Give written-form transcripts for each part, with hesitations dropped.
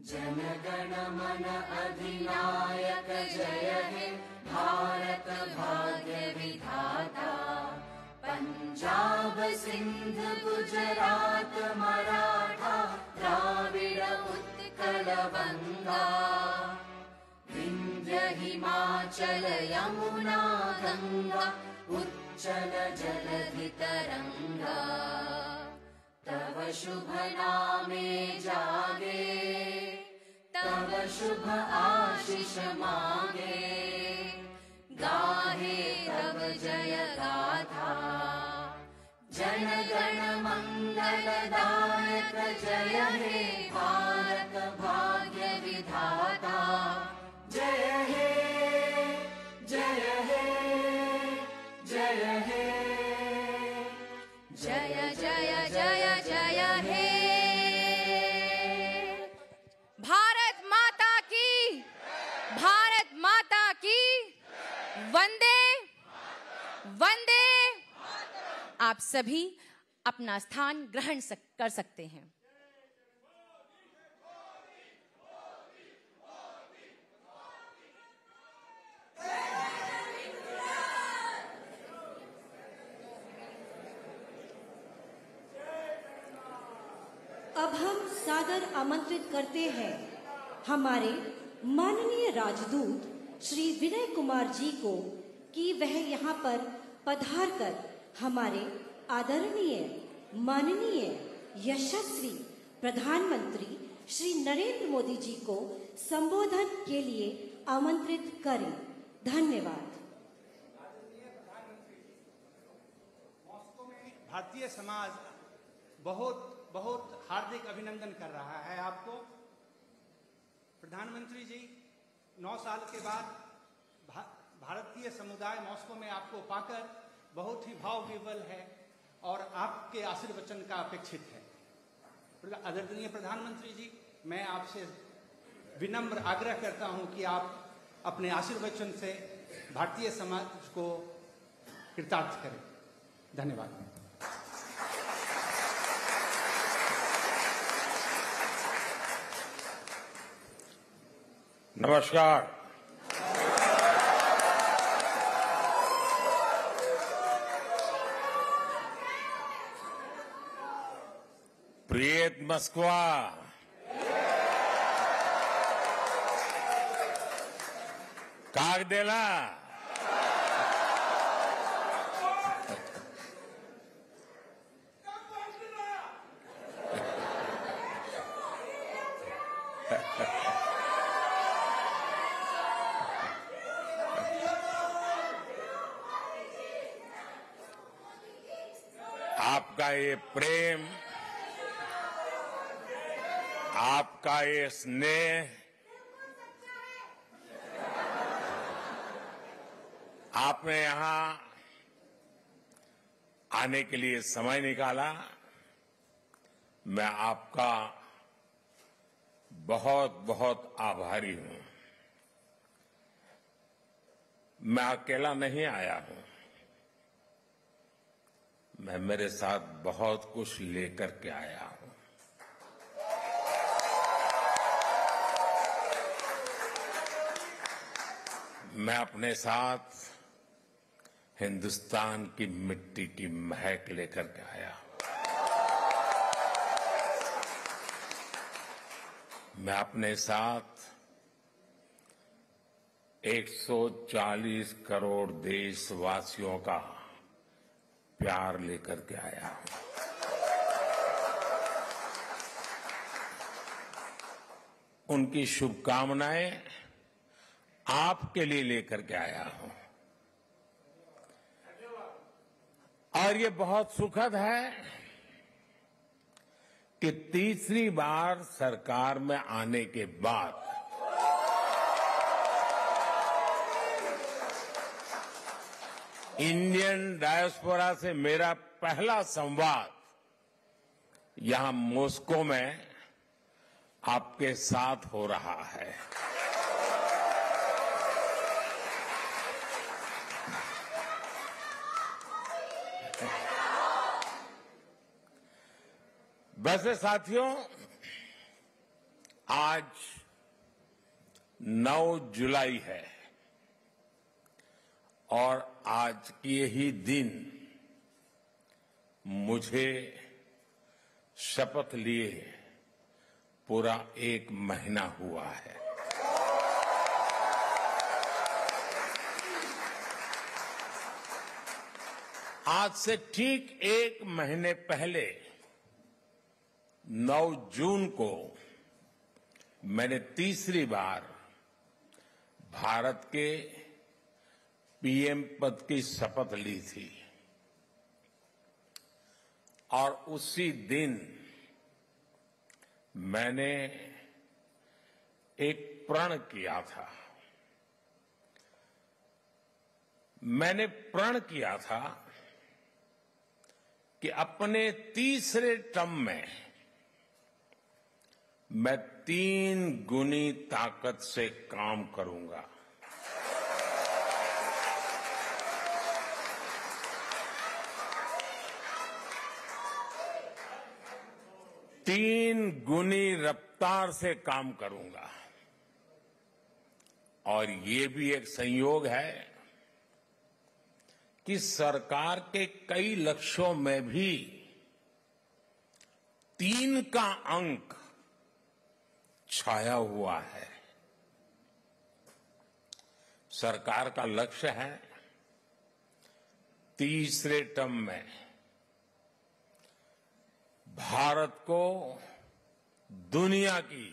जन गण मन अधिनायक जय हे भारत भाग्य विधाता। पंजाब सिंध गुजरात मराठा द्राविड़ उत्कल बंगा। विंध्य हिमाचल यमुना गंगा उच्चल जलधि तरंगा। तव शुभ नामे जागे तव शुभ आशीष मांगे। गाहे तव जय गाथा जन गण मंगल दायक जय हे भारत भाग्य विधाता। जय हे जय हे जय हे जय जय जय जय हे। भारत माता की, भारत माता की वंदे वंदे। आप सभी अपना स्थान ग्रहण कर सकते हैं। अब हम सादर आमंत्रित करते हैं हमारे माननीय राजदूत श्री विनय कुमार जी को कि वह यहाँ पर पधार कर हमारे आदरणीय माननीय यशस्वी प्रधानमंत्री श्री नरेंद्र मोदी जी को संबोधन के लिए आमंत्रित करें। धन्यवाद। भारतीय समाज बहुत बहुत हार्दिक अभिनंदन कर रहा है आपको। प्रधानमंत्री जी 9 साल के बाद भारतीय समुदाय मॉस्को में आपको पाकर बहुत ही भाव विह्वल है और आपके आशीर्वचन का अपेक्षित है। आदरणीय प्रधानमंत्री जी, मैं आपसे विनम्र आग्रह करता हूं कि आप अपने आशीर्वचन से भारतीय समाज को कृतार्थ करें। धन्यवाद। नमस्कार। प्रियत मोस्कवा, как дела? आपका ये प्रेम, आपका ये स्नेह, आपने यहां आने के लिए समय निकाला, मैं आपका बहुत बहुत आभारी हूं। मैं अकेला नहीं आया हूं, मैं मेरे साथ बहुत कुछ लेकर के आया हूं। मैं अपने साथ हिंदुस्तान की मिट्टी की महक लेकर के आया हूं। मैं अपने साथ 140 करोड़ देशवासियों का प्यार लेकर के आया हूं। उनकी शुभकामनाएं आपके लिए लेकर के आया हूं। और ये बहुत सुखद है कि तीसरी बार सरकार में आने के बाद इंडियन डायस्पोरा से मेरा पहला संवाद यहां मॉस्को में आपके साथ हो रहा है। वैसे साथियों, आज 9 जुलाई है और आज के ही दिन मुझे शपथ लिए पूरा 1 महीना हुआ है। आज से ठीक 1 महीने पहले 9 जून को मैंने तीसरी बार भारत के पीएम पद की शपथ ली थी और उसी दिन मैंने एक प्रण किया था। मैंने प्रण किया था कि अपने तीसरे टर्म में मैं 3 गुनी ताकत से काम करूंगा। तीन गुनी रफ्तार से काम करूंगा और ये भी एक संयोग है कि सरकार के कई लक्ष्यों में भी 3 का अंक छाया हुआ है। सरकार का लक्ष्य है तीसरे टर्म में भारत को दुनिया की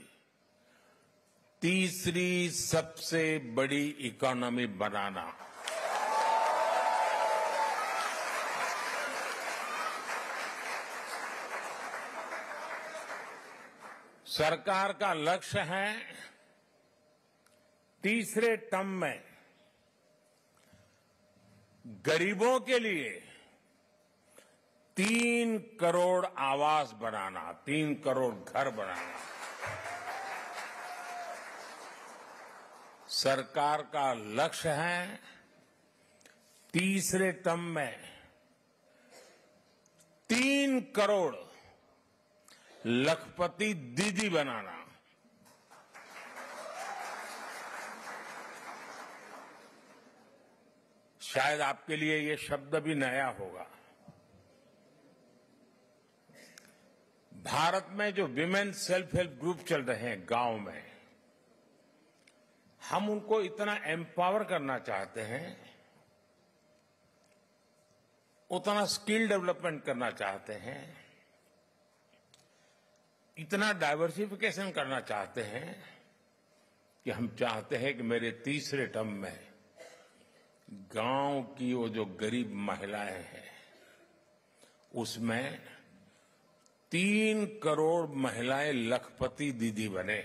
तीसरी सबसे बड़ी इकोनॉमी बनाना। सरकार का लक्ष्य है तीसरे टर्म में गरीबों के लिए 3 करोड़ आवास बनाना, 3 करोड़ घर बनाना। सरकार का लक्ष्य है तीसरे टर्म में 3 करोड़ लखपति दीदी बनाना। शायद आपके लिए ये शब्द भी नया होगा। भारत में जो विमेन सेल्फ हेल्प ग्रुप चल रहे हैं गांव में, हम उनको इतना एम्पावर करना चाहते हैं, उतना स्किल डेवलपमेंट करना चाहते हैं, इतना डाइवर्सिफिकेशन करना चाहते हैं कि हम चाहते हैं कि मेरे तीसरे टर्म में गांव की वो जो गरीब महिलाएं हैं उसमें 3 करोड़ महिलाएं लखपति दीदी बने,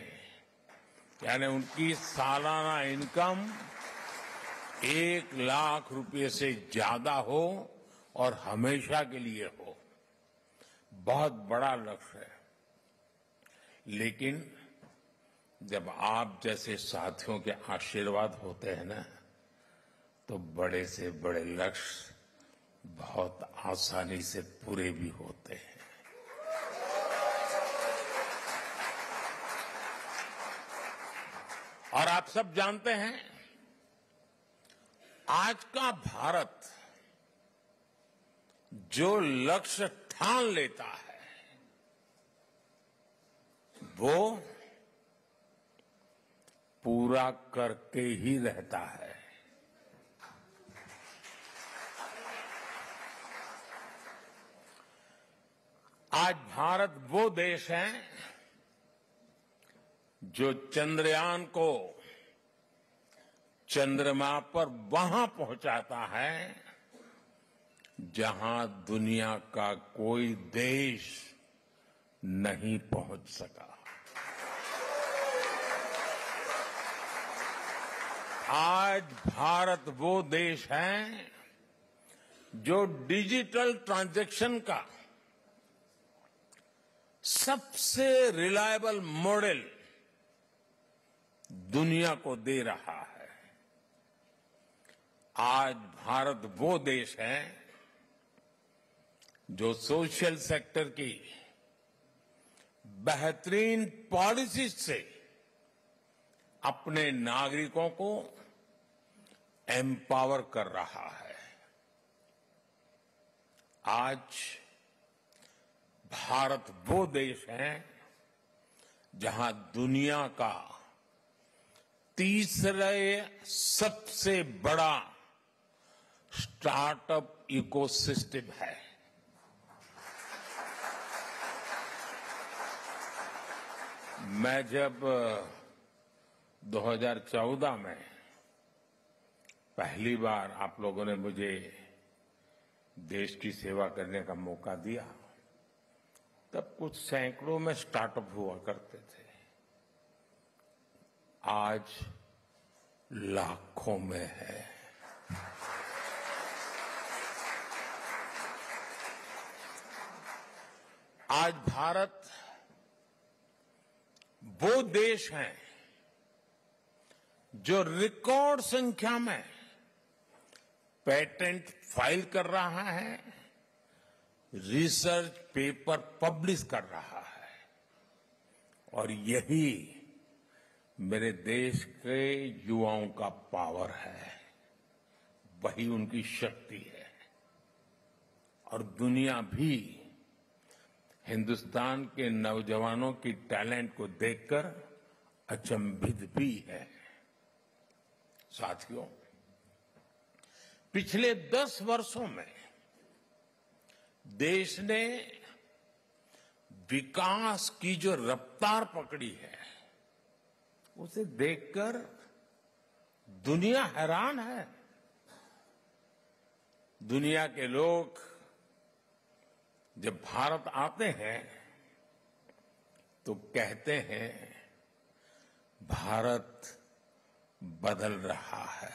यानी उनकी सालाना इनकम 1 लाख रुपए से ज्यादा हो और हमेशा के लिए हो। बहुत बड़ा लक्ष्य है, लेकिन जब आप जैसे साथियों के आशीर्वाद होते हैं ना, तो बड़े से बड़े लक्ष्य बहुत आसानी से पूरे भी होते हैं। और आप सब जानते हैं, आज का भारत जो लक्ष्य ठान लेता है वो पूरा करके ही रहता है। आज भारत वो देश है जो चंद्रयान को चंद्रमा पर वहां पहुंचाता है जहां दुनिया का कोई देश नहीं पहुंच सका। आज भारत वो देश है जो डिजिटल ट्रांजैक्शन का सबसे रिलायबल मॉडल दुनिया को दे रहा है। आज भारत वो देश है जो सोशल सेक्टर की बेहतरीन पॉलिसी से अपने नागरिकों को एम्पावर कर रहा है। आज भारत वो देश है जहां दुनिया का तीसरे सबसे बड़ा स्टार्टअप इकोसिस्टम है। मैं जब 2014 में पहली बार आप लोगों ने मुझे देश की सेवा करने का मौका दिया, तब कुछ सैकड़ों में स्टार्टअप हुआ करते थे। आज लाखों में है। आज भारत वो देश है जो रिकॉर्ड संख्या में पेटेंट फाइल कर रहा है, रिसर्च पेपर पब्लिश कर रहा है, और यही मेरे देश के युवाओं का पावर है, वही उनकी शक्ति है। और दुनिया भी हिंदुस्तान के नौजवानों की टैलेंट को देखकर अचंभित भी है। साथियों, पिछले 10 वर्षों में देश ने विकास की जो रफ्तार पकड़ी है, उसे देखकर दुनिया हैरान है। दुनिया के लोग जब भारत आते हैं तो कहते हैं भारत बदल रहा है।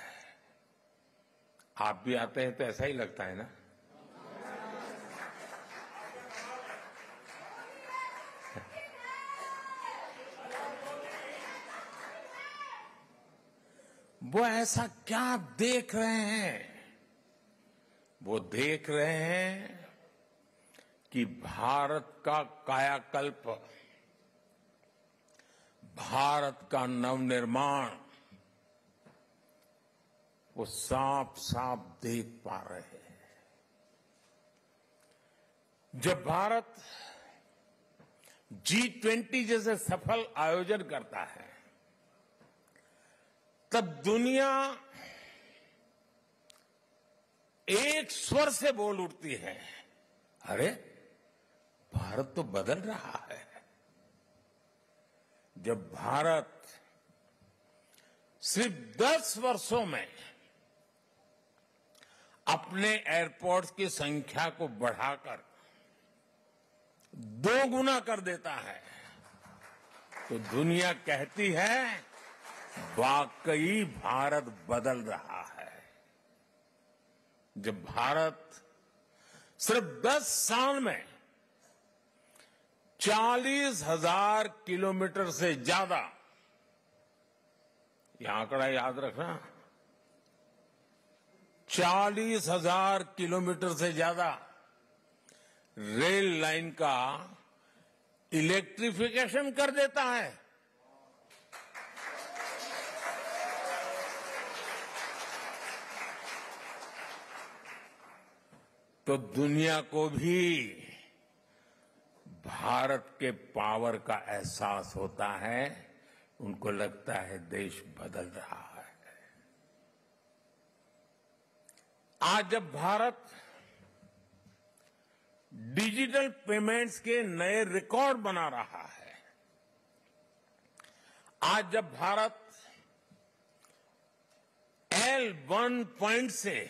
आप भी आते हैं तो ऐसा ही लगता है ना? वो ऐसा क्या देख रहे हैं? वो देख रहे हैं कि भारत का कायाकल्प, भारत का नवनिर्माण वो साफ साफ देख पा रहे हैं। जब भारत G20 जैसे सफल आयोजन करता है, तब दुनिया एक स्वर से बोल उठती है, अरे भारत तो बदल रहा है। जब भारत सिर्फ 10 वर्षों में अपने एयरपोर्ट्स की संख्या को बढ़ाकर 2 गुना कर देता है, तो दुनिया कहती है वाकई भारत बदल रहा है। जब भारत सिर्फ 10 साल में 40,000 किलोमीटर से ज्यादा, यह आंकड़ा याद रखना, 40,000 किलोमीटर से ज्यादा रेल लाइन का इलेक्ट्रिफिकेशन कर देता है, तो दुनिया को भी भारत के पावर का एहसास होता है। उनको लगता है देश बदल रहा है। आज जब भारत डिजिटल पेमेंट्स के नए रिकॉर्ड बना रहा है, आज जब भारत L1 पॉइंट से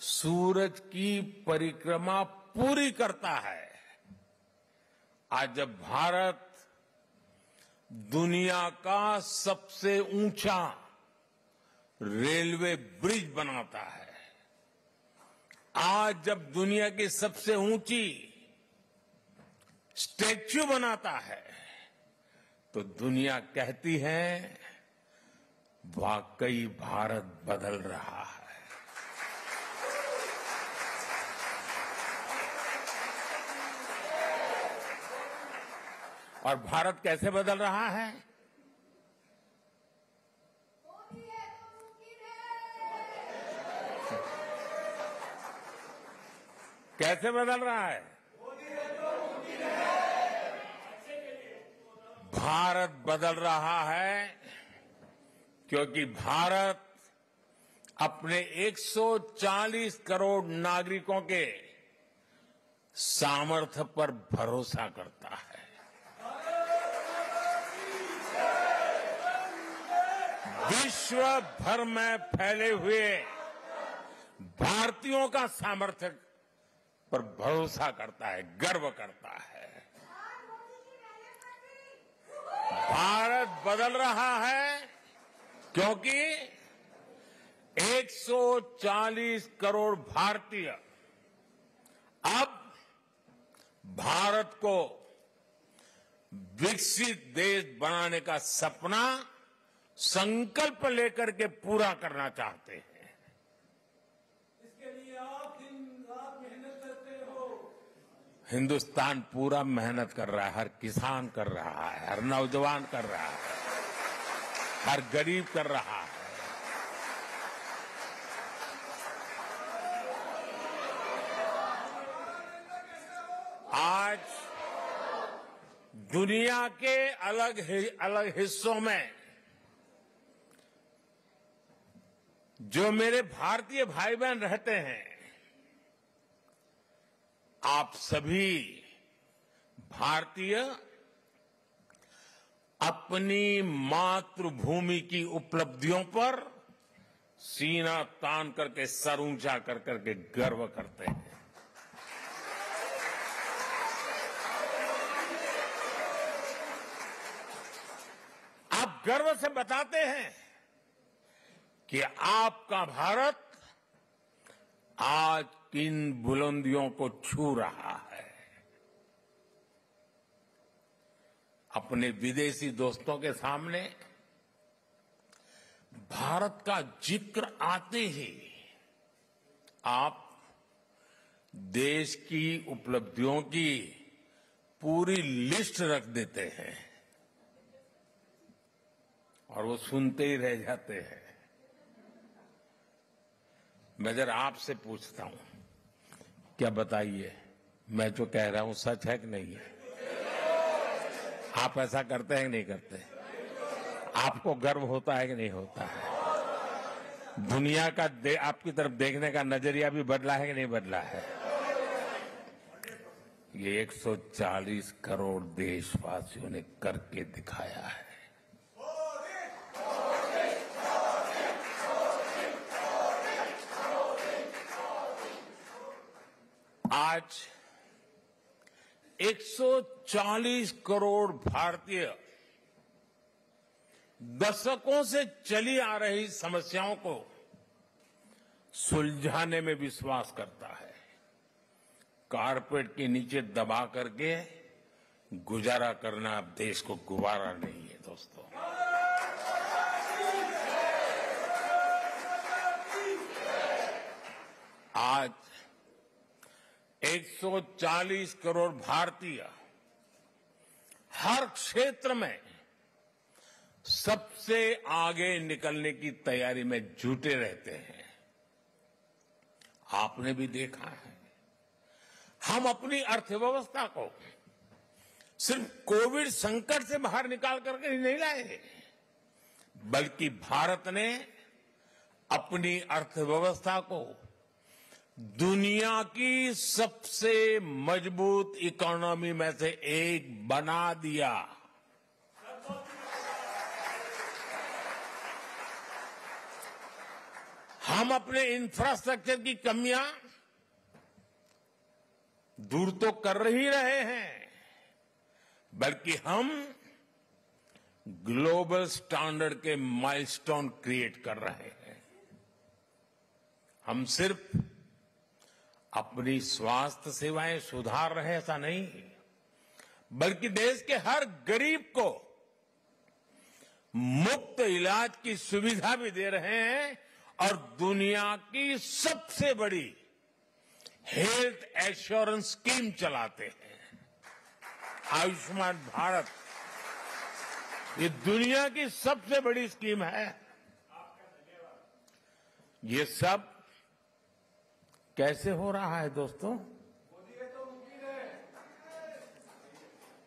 सूरज की परिक्रमा पूरी करता है, आज जब भारत दुनिया का सबसे ऊंचा रेलवे ब्रिज बनाता है, आज जब दुनिया की सबसे ऊंची स्टैच्यू बनाता है, तो दुनिया कहती है वाकई भारत बदल रहा है। और भारत कैसे बदल रहा है? कैसे बदल रहा है? भारत बदल रहा है क्योंकि भारत अपने 140 करोड़ नागरिकों के सामर्थ्य पर भरोसा करता है। विश्व भर में फैले हुए भारतीयों का सामर्थ्य पर भरोसा करता है, गर्व करता है। भारत बदल रहा है क्योंकि 140 करोड़ भारतीय अब भारत को विकसित देश बनाने का सपना संकल्प लेकर के पूरा करना चाहते हैं। इसके लिए आप मेहनत करते हो। हिंदुस्तान पूरा मेहनत कर रहा है, हर किसान कर रहा है, हर नौजवान कर रहा है, हर गरीब कर रहा है। आज दुनिया के अलग हिस्सों में जो मेरे भारतीय भाई बहन रहते हैं, आप सभी भारतीय अपनी मातृभूमि की उपलब्धियों पर सीना तान करके, सर ऊंचा कर करके गर्व करते हैं। आप गर्व से बताते हैं कि आपका भारत आज किन बुलंदियों को छू रहा है। अपने विदेशी दोस्तों के सामने भारत का जिक्र आते ही आप देश की उपलब्धियों की पूरी लिस्ट रख देते हैं और वो सुनते ही रह जाते हैं। मैं जरा आपसे पूछता हूं, क्या बताइए, मैं जो कह रहा हूं सच है कि नहीं है? आप ऐसा करते हैं कि नहीं करते? आपको गर्व होता है कि नहीं होता है? दुनिया का आपकी तरफ देखने का नजरिया भी बदला है कि नहीं बदला है? ये 140 करोड़ देशवासियों ने करके दिखाया है। आज 140 करोड़ भारतीय दशकों से चली आ रही समस्याओं को सुलझाने में विश्वास करता है। कारपेट के नीचे दबा करके गुजारा करना अब देश को गुवारा नहीं है दोस्तों। आज 140 करोड़ भारतीय हर क्षेत्र में सबसे आगे निकलने की तैयारी में जुटे रहते हैं। आपने भी देखा है, हम अपनी अर्थव्यवस्था को सिर्फ कोविड संकट से बाहर निकाल करके ही नहीं लाए, बल्कि भारत ने अपनी अर्थव्यवस्था को दुनिया की सबसे मजबूत इकोनॉमी में से एक बना दिया। हम अपने इंफ्रास्ट्रक्चर की कमियां दूर तो कर ही रहे हैं, बल्कि हम ग्लोबल स्टैंडर्ड के माइलस्टोन क्रिएट कर रहे हैं। हम सिर्फ अपनी स्वास्थ्य सेवाएं सुधार रहे ऐसा नहीं, बल्कि देश के हर गरीब को मुफ्त इलाज की सुविधा भी दे रहे हैं और दुनिया की सबसे बड़ी हेल्थ एश्योरेंस स्कीम चलाते हैं। आयुष्मान भारत, ये दुनिया की सबसे बड़ी स्कीम है। ये सब कैसे हो रहा है दोस्तों?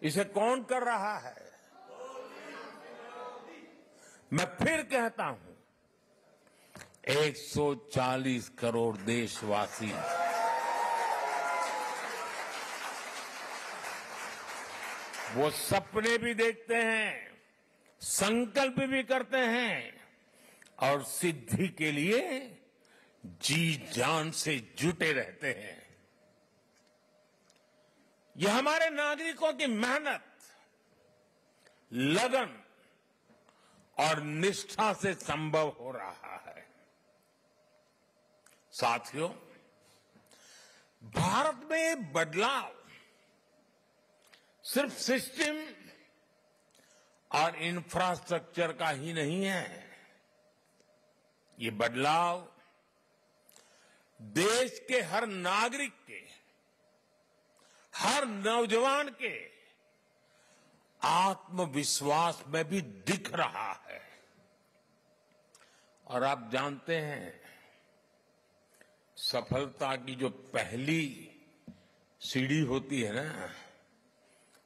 इसे कौन कर रहा है? मैं फिर कहता हूं, 140 करोड़ देशवासी वो सपने भी देखते हैं, संकल्प भी करते हैं और सिद्धि के लिए जी जान से जुटे रहते हैं। यह हमारे नागरिकों की मेहनत, लगन और निष्ठा से संभव हो रहा है। साथियों, भारत में ये बदलाव सिर्फ सिस्टम और इंफ्रास्ट्रक्चर का ही नहीं है। ये बदलाव देश के हर नागरिक के, हर नौजवान के आत्मविश्वास में भी दिख रहा है। और आप जानते हैं, सफलता की जो पहली सीढ़ी होती है ना,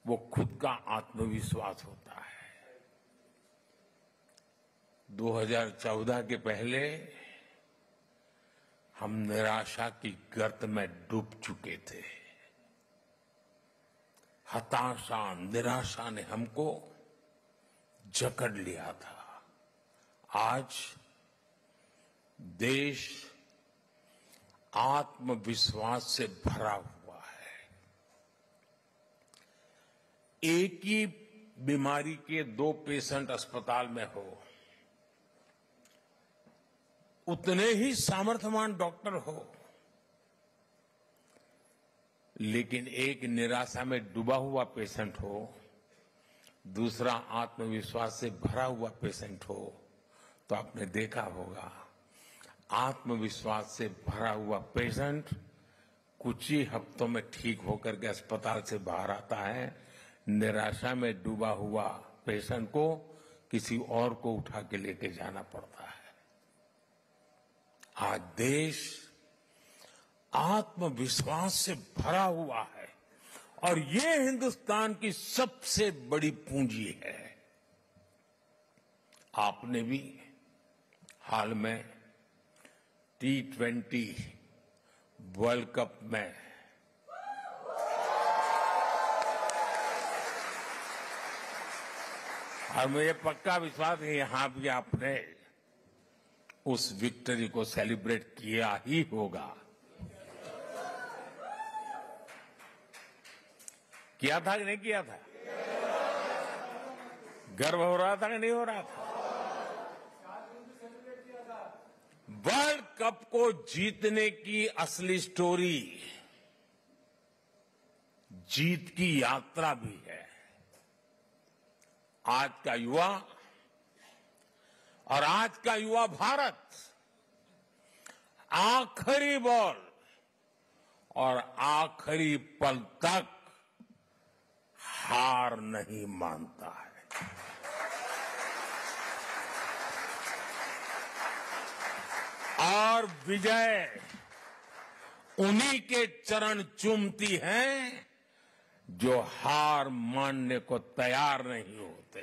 वो खुद का आत्मविश्वास होता है। 2014 के पहले हम निराशा की गर्त में डूब चुके थे। हताशा, निराशा ने हमको जकड़ लिया था। आज देश आत्मविश्वास से भरा हुआ है। एक ही बीमारी के 2 पेशेंट अस्पताल में हो, उतने ही सामर्थ्यवान डॉक्टर हो, लेकिन एक निराशा में डूबा हुआ पेशेंट हो, दूसरा आत्मविश्वास से भरा हुआ पेशेंट हो, तो आपने देखा होगा आत्मविश्वास से भरा हुआ पेशेंट कुछ ही हफ्तों में ठीक होकर के अस्पताल से बाहर आता है। निराशा में डूबा हुआ पेशेंट को किसी और को उठा के लेके जाना पड़ता है। आज देश आत्मविश्वास से भरा हुआ है और ये हिंदुस्तान की सबसे बड़ी पूंजी है। आपने भी हाल में T20 वर्ल्ड कप में और मुझे पक्का विश्वास है यहां भी आपने उस विक्ट्री को सेलिब्रेट किया ही होगा। किया था कि नहीं किया था? गर्व हो रहा था कि नहीं हो रहा था? वर्ल्ड कप को जीतने की असली स्टोरी जीत की यात्रा भी है। आज का युवा और आज का युवा भारत आखिरी बॉल और आखिरी पल तक हार नहीं मानता है। और विजय उन्हीं के चरण चूमती हैं जो हार मानने को तैयार नहीं होते।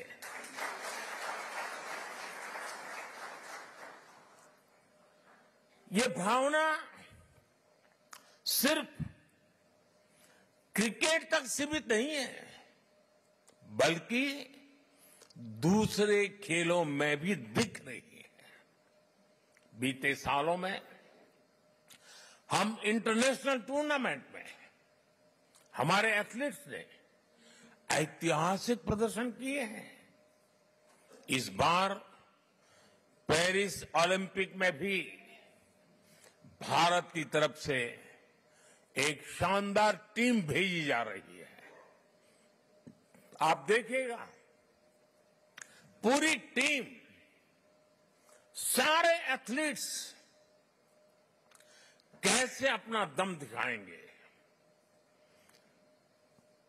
ये भावना सिर्फ क्रिकेट तक सीमित नहीं है, बल्कि दूसरे खेलों में भी दिख रही है। बीते सालों में हम इंटरनेशनल टूर्नामेंट में हमारे एथलीट्स ने ऐतिहासिक प्रदर्शन किए हैं। इस बार पेरिस ओलंपिक में भी भारत की तरफ से एक शानदार टीम भेजी जा रही है। आप देखिएगा, पूरी टीम, सारे एथलीट्स कैसे अपना दम दिखाएंगे।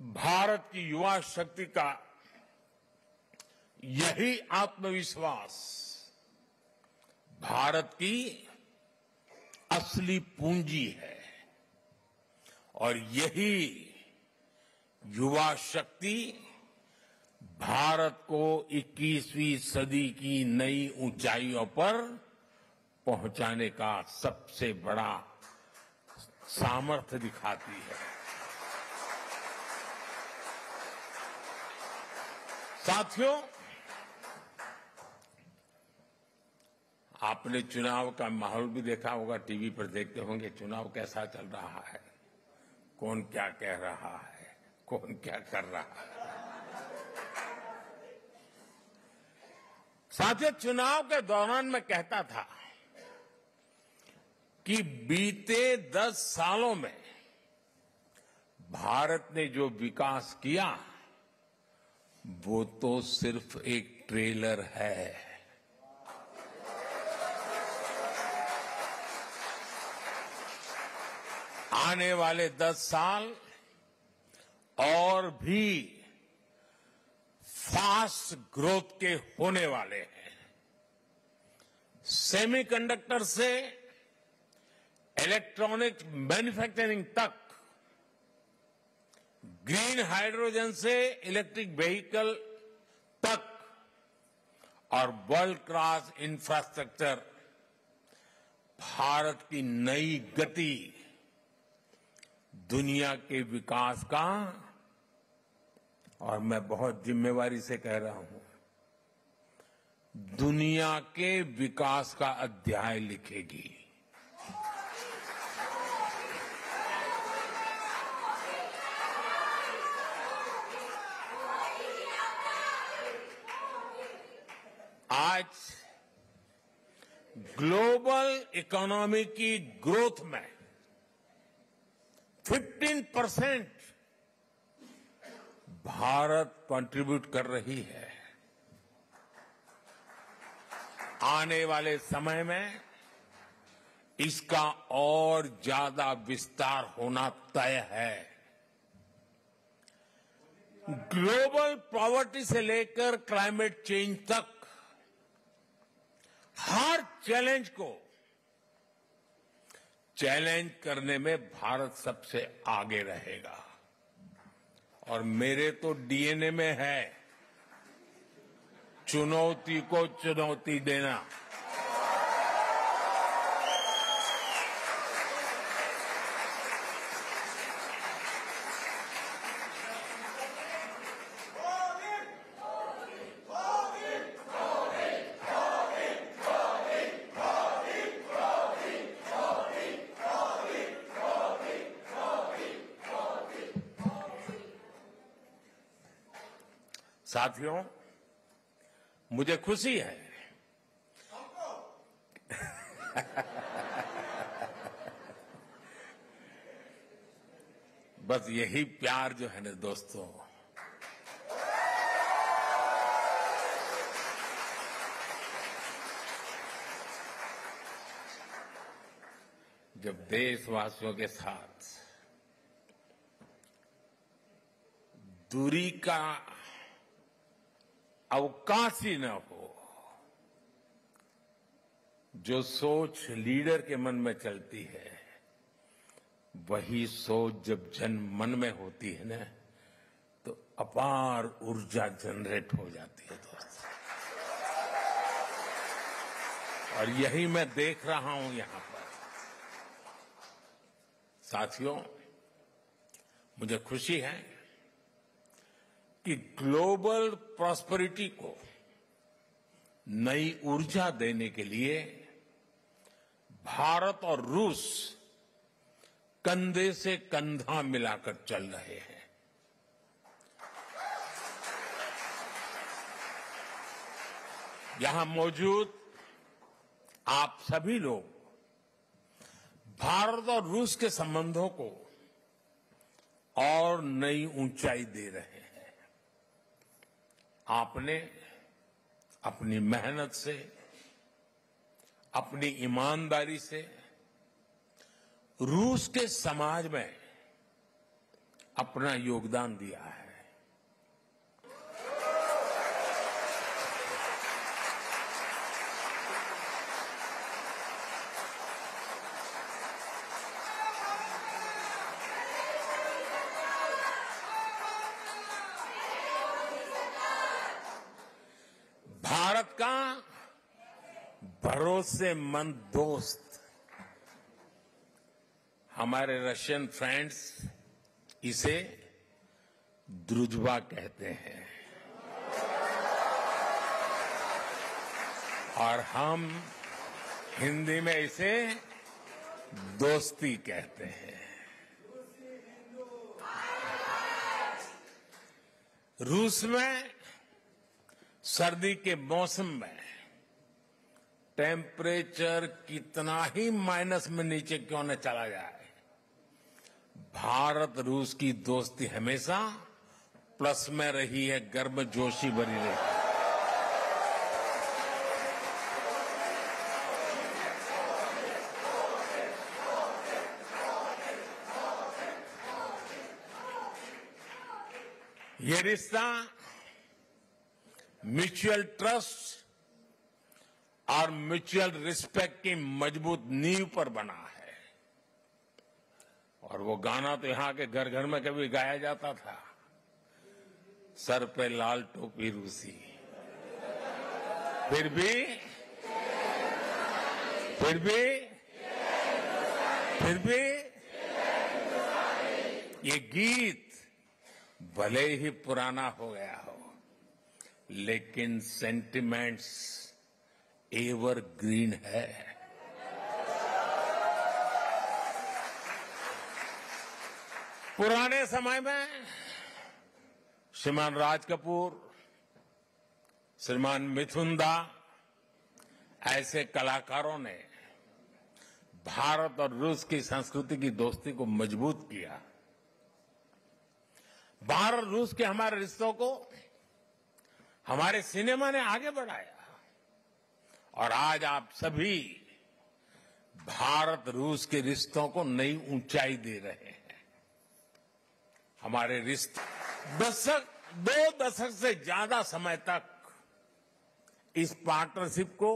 भारत की युवा शक्ति का यही आत्मविश्वास भारत की असली पूंजी है और यही युवा शक्ति भारत को 21वीं सदी की नई ऊंचाइयों पर पहुंचाने का सबसे बड़ा सामर्थ्य दिखाती है। साथियों, आपने चुनाव का माहौल भी देखा होगा, टीवी पर देखते होंगे चुनाव कैसा चल रहा है, कौन क्या कह रहा है, कौन क्या कर रहा है। साथियों, चुनाव के दौरान मैं कहता था कि बीते 10 सालों में भारत ने जो विकास किया वो तो सिर्फ एक ट्रेलर है। आने वाले 10 साल और भी फास्ट ग्रोथ के होने वाले हैं। सेमीकंडक्टर से इलेक्ट्रॉनिक मैन्युफैक्चरिंग तक, ग्रीन हाइड्रोजन से इलेक्ट्रिक व्हीकल तक और वर्ल्ड क्लास इंफ्रास्ट्रक्चर, भारत की नई गति दुनिया के विकास का, और मैं बहुत जिम्मेवारी से कह रहा हूं, दुनिया के विकास का अध्याय लिखेगी। आज ग्लोबल इकोनॉमी की ग्रोथ में 15% भारत कंट्रीब्यूट कर रही है। आने वाले समय में इसका और ज्यादा विस्तार होना तय है। ग्लोबल पॉवर्टी से लेकर क्लाइमेट चेंज तक हर चैलेंज को चैलेंज करने में भारत सबसे आगे रहेगा और मेरे तो डीएनए में है चुनौती को चुनौती देना। साथियों, मुझे खुशी है बस यही प्यार जो है ना दोस्तों, जब देशवासियों के साथ दूरी का अवकाश ही न हो, जो सोच लीडर के मन में चलती है वही सोच जब जन मन में होती है ना तो अपार ऊर्जा जनरेट हो जाती है दोस्तों। और यही मैं देख रहा हूं यहां पर। साथियों, मुझे खुशी है कि ग्लोबल प्रॉस्पेरिटी को नई ऊर्जा देने के लिए भारत और रूस कंधे से कंधा मिलाकर चल रहे हैं। यहां मौजूद आप सभी लोग भारत और रूस के संबंधों को और नई ऊंचाई दे रहे हैं। आपने अपनी मेहनत से, अपनी ईमानदारी से रूस के समाज में अपना योगदान दिया है। भारत का भरोसेमंद दोस्त हमारे रशियन फ्रेंड्स इसे द्रुजबा कहते हैं और हम हिंदी में इसे दोस्ती कहते हैं। रूस में सर्दी के मौसम में टेम्परेचर कितना ही माइनस में नीचे क्यों न चला जाए, भारत रूस की दोस्ती हमेशा प्लस में रही है, गर्मजोशी भरी रही है। ये रिश्ता म्यूचुअल ट्रस्ट और म्यूचुअल रिस्पेक्ट की मजबूत नींव पर बना है। और वो गाना तो यहां के घर घर में कभी गाया जाता था, सर पे लाल टोपी रूसी, फिर भी ये गीत भले ही पुराना हो गया हो, लेकिन सेंटिमेंट्स एवरग्रीन है। पुराने समय में श्रीमान राज कपूर, श्रीमान मिथुन दा ऐसे कलाकारों ने भारत और रूस की संस्कृति की दोस्ती को मजबूत किया। भारत रूस के हमारे रिश्तों को हमारे सिनेमा ने आगे बढ़ाया और आज आप सभी भारत रूस के रिश्तों को नई ऊंचाई दे रहे हैं। हमारे रिश्ते दो दशक से ज्यादा समय तक इस पार्टनरशिप को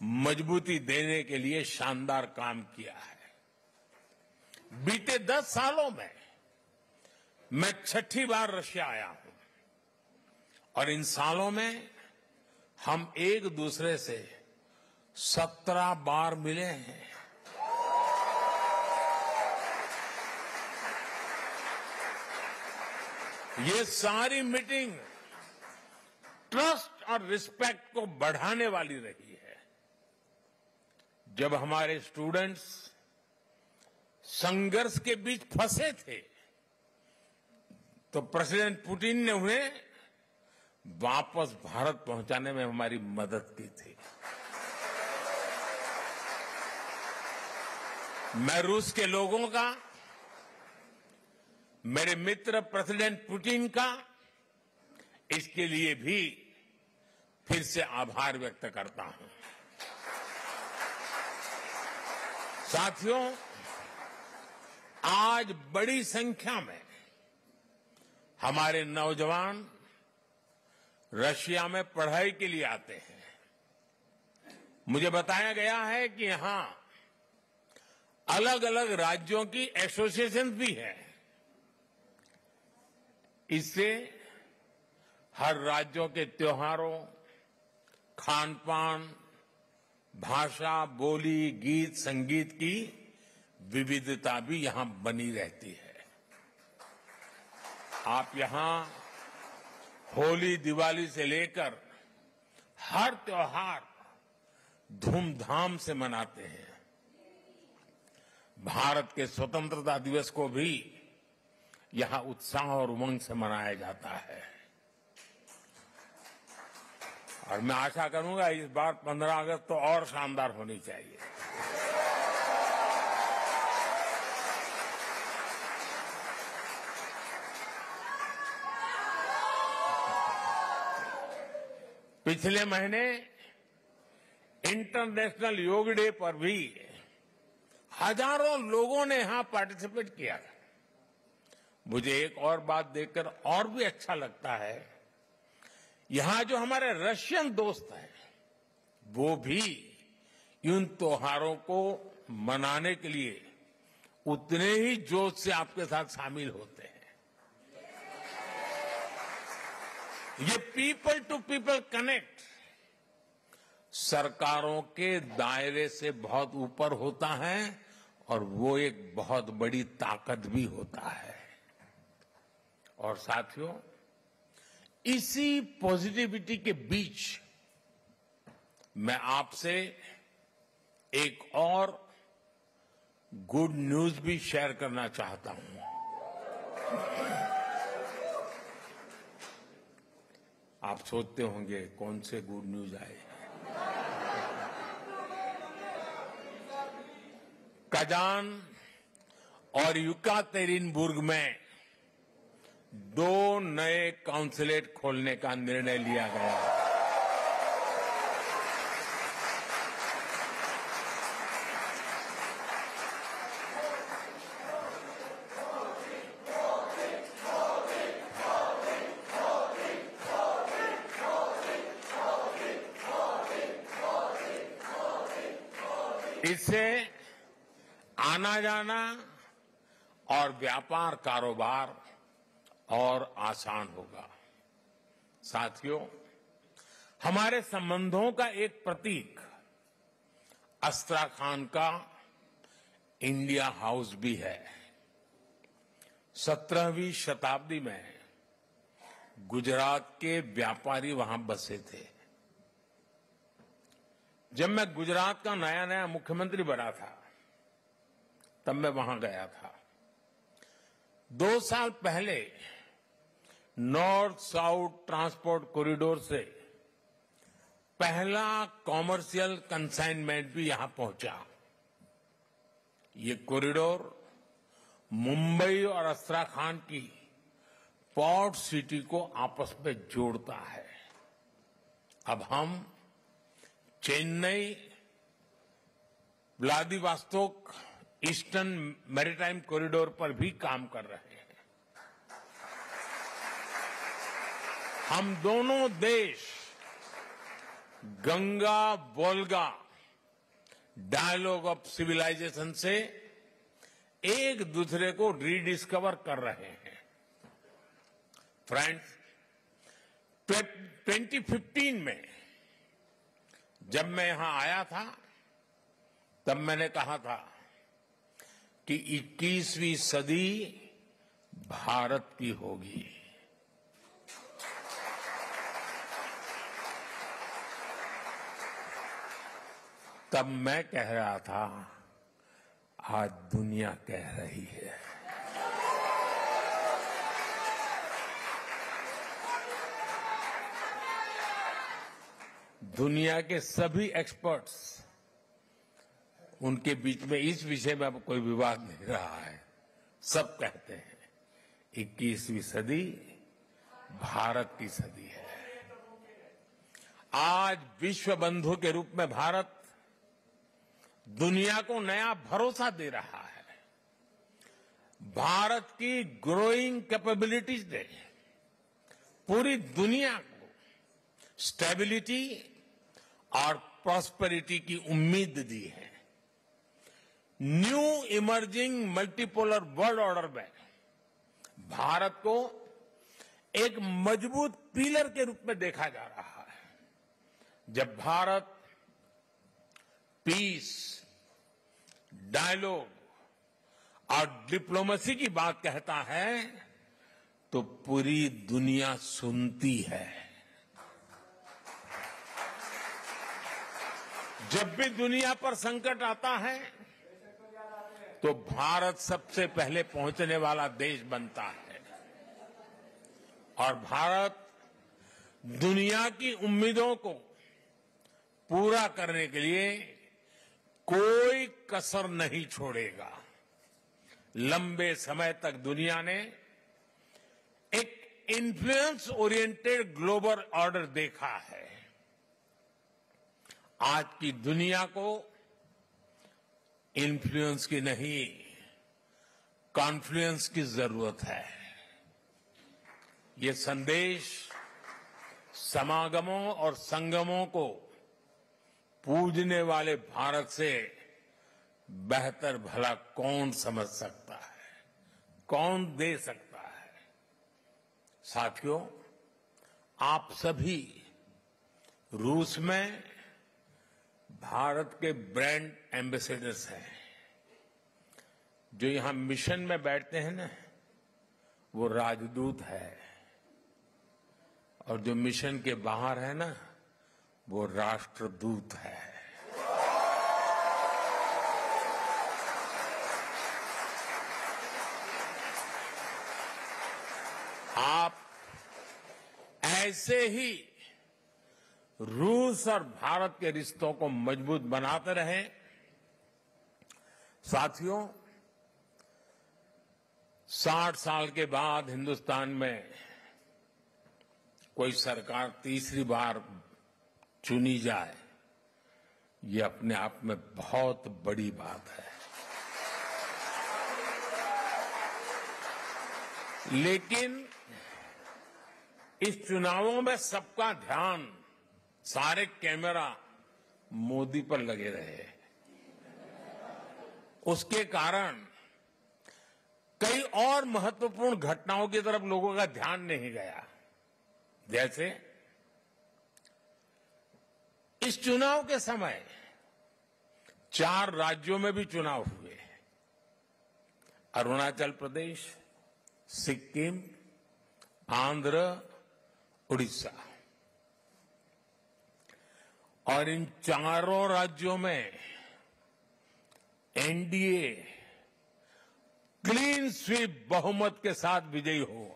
मजबूती देने के लिए शानदार काम किया है। बीते 10 सालों में मैं 6ठी बार रशिया आया हूं और इन सालों में हम एक दूसरे से 17 बार मिले हैं। ये सारी मीटिंग ट्रस्ट और रिस्पेक्ट को बढ़ाने वाली रही है। जब हमारे स्टूडेंट्स संघर्ष के बीच फंसे थे तो प्रेसिडेंट पुतिन ने उन्हें वापस भारत पहुंचाने में हमारी मदद की थी। मैं रूस के लोगों का, मेरे मित्र प्रेसिडेंट पुतिन का इसके लिए भी फिर से आभार व्यक्त करता हूं। साथियों, आज बड़ी संख्या में हमारे नौजवान रशिया में पढ़ाई के लिए आते हैं। मुझे बताया गया है कि यहां अलग अलग राज्यों की एसोसिएशन भी है। इससे हर राज्यों के त्योहारों, खान पान, भाषा, बोली, गीत, संगीत की विविधता भी यहां बनी रहती है। आप यहां होली, दिवाली से लेकर हर त्योहार धूमधाम से मनाते हैं। भारत के स्वतंत्रता दिवस को भी यहां उत्साह और उमंग से मनाया जाता है। और मैं आशा करूंगा इस बार 15 अगस्त तो और शानदार होनी चाहिए। पिछले महीने इंटरनेशनल योग डे पर भी हजारों लोगों ने यहां पार्टिसिपेट किया था। मुझे एक और बात देखकर और भी अच्छा लगता है, यहां जो हमारे रशियन दोस्त हैं वो भी इन त्योहारों को मनाने के लिए उतने ही जोश से आपके साथ शामिल होते हैं। ये पीपल टू पीपल कनेक्ट सरकारों के दायरे से बहुत ऊपर होता है और वो एक बहुत बड़ी ताकत भी होता है। और साथियों, इसी पॉजिटिविटी के बीच मैं आपसे एक और गुड न्यूज भी शेयर करना चाहता हूं। आप सोचते होंगे कौन से गुड न्यूज आए। कजान और युकातेरिनबुर्ग में 2 नए काउंसलेट खोलने का निर्णय लिया गया है। इससे आना जाना और व्यापार कारोबार और आसान होगा। साथियों, हमारे संबंधों का एक प्रतीक अस्त्राखान का इंडिया हाउस भी है। 17वीं शताब्दी में गुजरात के व्यापारी वहां बसे थे। जब मैं गुजरात का नया नया मुख्यमंत्री बना था तब मैं वहां गया था। 2 साल पहले नॉर्थ साउथ ट्रांसपोर्ट कॉरिडोर से पहला कॉमर्शियल कंसाइनमेंट भी यहां पहुंचा। ये कॉरिडोर मुंबई और अस्त्राखान की पोर्ट सिटी को आपस में जोड़ता है। अब हम Chennai, Vladivostok eastern maritime corridor पर भी काम कर रहे हैं। हम दोनों देश Ganga Volga dialogue of civilisation से एक दूसरे को रीडिस्कवर कर रहे हैं। फ्रेंड्स, 2015 में जब मैं यहां आया था तब मैंने कहा था कि 21वीं सदी भारत की होगी। तब मैं कह रहा था, आज दुनिया कह रही है। दुनिया के सभी एक्सपर्ट्स, उनके बीच में इस विषय में अब कोई विवाद नहीं रहा है। सब कहते हैं 21वीं सदी भारत की सदी है। आज विश्व बंधु के रूप में भारत दुनिया को नया भरोसा दे रहा है। भारत की ग्रोइंग कैपेबिलिटीज ने पूरी दुनिया को स्टेबिलिटी और प्रॉस्पेरिटी की उम्मीद दी है। New emerging multipolar world order में भारत को एक मजबूत पिलर के रूप में देखा जा रहा है। जब भारत पीस, डायलॉग और डिप्लोमेसी की बात कहता है तो पूरी दुनिया सुनती है। जब भी दुनिया पर संकट आता है तो भारत सबसे पहले पहुंचने वाला देश बनता है और भारत दुनिया की उम्मीदों को पूरा करने के लिए कोई कसर नहीं छोड़ेगा। लंबे समय तक दुनिया ने एक इन्फ्लुएंस ओरिएंटेड ग्लोबल ऑर्डर देखा है। आज की दुनिया को इन्फ्लुएंस की नहीं, कॉन्फ्लुएंस की जरूरत है। ये संदेश समागमों और संगमों को पूजने वाले भारत से बेहतर भला कौन समझ सकता है, कौन दे सकता है। साथियों, आप सभी रूस में भारत के ब्रांड एम्बेसडर्स हैं। जो यहां मिशन में बैठते हैं ना, वो राजदूत है, और जो मिशन के बाहर है ना, वो राष्ट्रदूत है। आप ऐसे ही रूस और भारत के रिश्तों को मजबूत बनाते रहें। साथियों, 60 साल के बाद हिंदुस्तान में कोई सरकार तीसरी बार चुनी जाए, ये अपने आप में बहुत बड़ी बात है। लेकिन इस चुनावों में सबका ध्यान, सारे कैमरा मोदी पर लगे रहे। उसके कारण कई और महत्वपूर्ण घटनाओं की तरफ लोगों का ध्यान नहीं गया। जैसे इस चुनाव के समय 4 राज्यों में भी चुनाव हुए। अरुणाचल प्रदेश, सिक्किम, आंध्र, उड़ीसा। और इन चारों राज्यों में एनडीए क्लीन स्वीप बहुमत के साथ विजयी हुआ।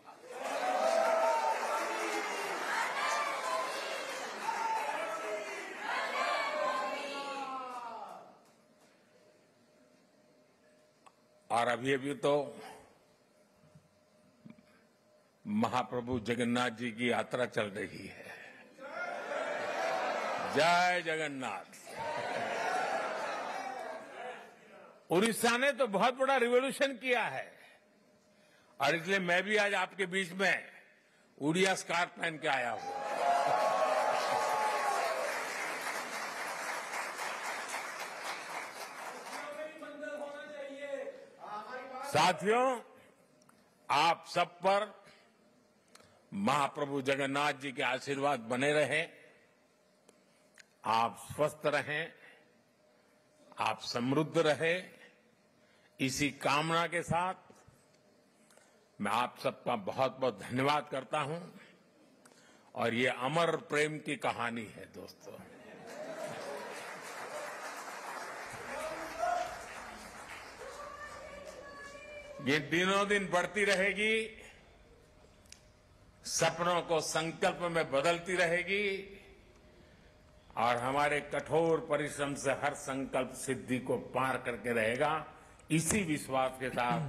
और अभी तो महाप्रभु जगन्नाथ जी की यात्रा चल रही है। जय जगन्नाथ। उड़ीसा ने तो बहुत बड़ा रिवॉल्यूशन किया है, और इसलिए मैं भी आज आपके बीच में उड़िया स्कार्फ पहन के आया हूं। साथियों, आप सब पर महाप्रभु जगन्नाथ जी के आशीर्वाद बने रहे। आप स्वस्थ रहें, आप समृद्ध रहे। इसी कामना के साथ मैं आप सबका बहुत बहुत धन्यवाद करता हूं। और ये अमर प्रेम की कहानी है दोस्तों। ये दिनों दिन बढ़ती रहेगी, सपनों को संकल्प में बदलती रहेगी, और हमारे कठोर परिश्रम से हर संकल्प सिद्धि को पार करके रहेगा। इसी विश्वास के साथ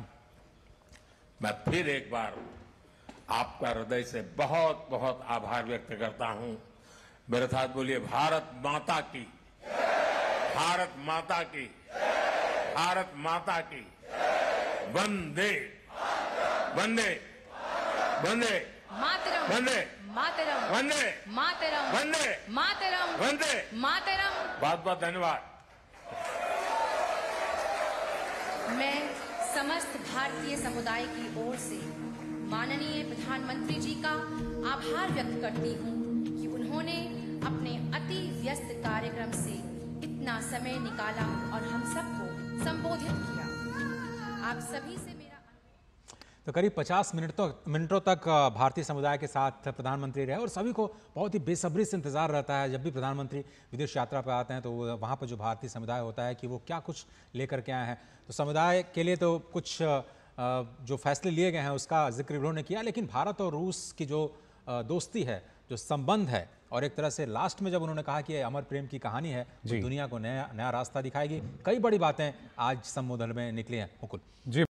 मैं फिर एक बार आपका हृदय से बहुत बहुत आभार व्यक्त करता हूं। मेरे साथ बोलिए, भारत माता की, भारत माता की, भारत माता की। वंदे वंदे वंदे मातरम, वंदे मातरम, वंदे मातरम, वंदे मातरम, वंदे। मातरम। बहुत बहुत धन्यवाद। मैं समस्त भारतीय समुदाय की ओर से माननीय प्रधानमंत्री जी का आभार व्यक्त करती हूँ कि उन्होंने अपने अति व्यस्त कार्यक्रम से इतना समय निकाला और हम सबको संबोधित किया। आप सभी से मेरा तो करीब 50 मिनटों तक भारतीय समुदाय के साथ प्रधानमंत्री रहे, और सभी को बहुत ही बेसब्री से इंतजार रहता है जब भी प्रधानमंत्री विदेश यात्रा पर आते हैं तो वहाँ पर जो भारतीय समुदाय होता है कि वो क्या कुछ लेकर के आए हैं। तो समुदाय के लिए तो कुछ जो फैसले लिए गए हैं उसका जिक्र उन्होंने किया, लेकिन भारत और रूस की जो दोस्ती है, जो संबंध है, और एक तरह से लास्ट में जब उन्होंने कहा कि ये अमर प्रेम की कहानी है, तो दुनिया को नया रास्ता दिखाएगी। कई बड़ी बातें आज संबोधन में निकली हैं। मुकुल जी।